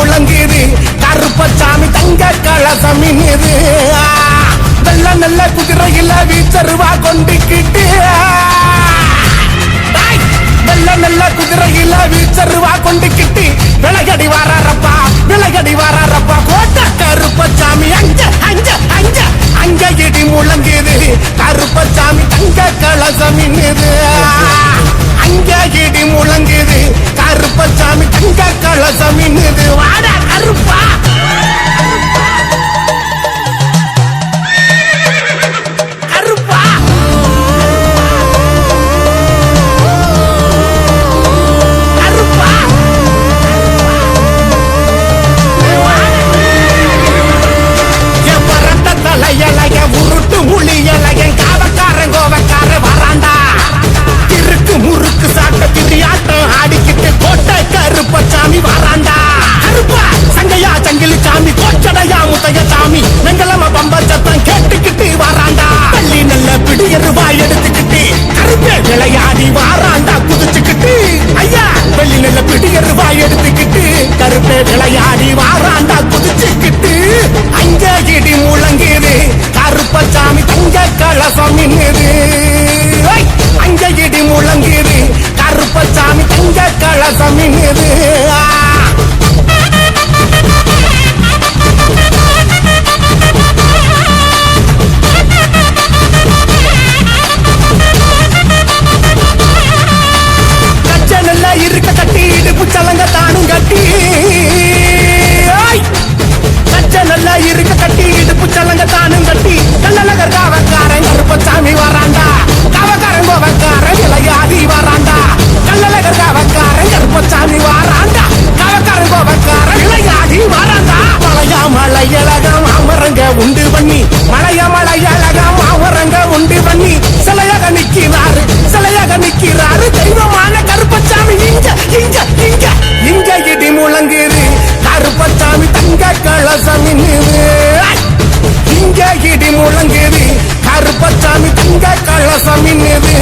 முழங்குது கருப்பசாமி தங்க கலசம் இன்னுது நல்ல நல்ல குதிரையில வீச்சருவா கொண்டுக்கிட்டு நல்ல நல்ல குதிரையில வீச்சருவா கொண்டுக்கிட்டு விளையாடி வாரப்பா கோட்ட கருப்பசாமி அங்க அங்க அங்க அங்க இடி முழங்குது கருப்பசாமி தங்க கலசம் இன்னுது அங்க இடி முழங்குது கருப்பசாமி தங்க கலசம் இன்னுது வாடா கருப்பா உருட்டு முழியலைய காவக்காரன் கோவக்கார வராண்டா திருக்கு முறுக்கு சாட்ட திரியாட்டம் ஆடிக்கிட்டு கோட்டை கருப்பசாமி வராண்டா கருப்பா சங்கையா சங்கிலி சாமி கோச்சடையா முத்தைய சாமி வெங்கலம பம்ப சத்தம் கேட்டுக்கிட்டு வராண்டா பள்ளி நல்ல பிடியருவா எடுத்துக்கிட்டு கருப்பே விளையாடி வாராண்டா குதிச்சுக்கிட்டு ஐயா பள்ளி நல்ல பிடியருவா எடுத்துக்கிட்டு கருப்பே விளையாடி வாராண்டா குதிச்சுக்கிட்டு அங்க இடி முழங்குது கருப்பசாமி தங்க கலசம் இன்னுது அங்க இடி முழங்குது கருப்பசாமி தங்க கலசம் இன்னுது கச்சனல்ல இருக்க கட்டி இடுப்பு சலங்க தானும் கட்டி நல்லா இருக்க கட்டி இடுப்பு சலங்க தானும் கட்டி நல்லழகர் காவக்காரன் கருப்பசாமி வராண்டா காவக்காரன் கோவக்காரன் விளையாடி வராண்டா நல்லழகர் காவக்காரன் கருப்பசாமி வராண்டா காவக்காரன் கோவக்காரன் விளையாடி வராண்டா மலையழகம் அமரங்க உண்டு பண்ணி மலையழகம் அமரங்க உண்டு பண்ணி சிலையாக நிக்கிறாரு தெய்வமான கருப்பசாமி இங்க இங்க இங்க இங்க இடி முழங்குது கருப்பசாமி தங்க கலசம் இன்னுது இங்க இடி முழங்குது கருப்பசாமி தங்க கலசம் இன்னுது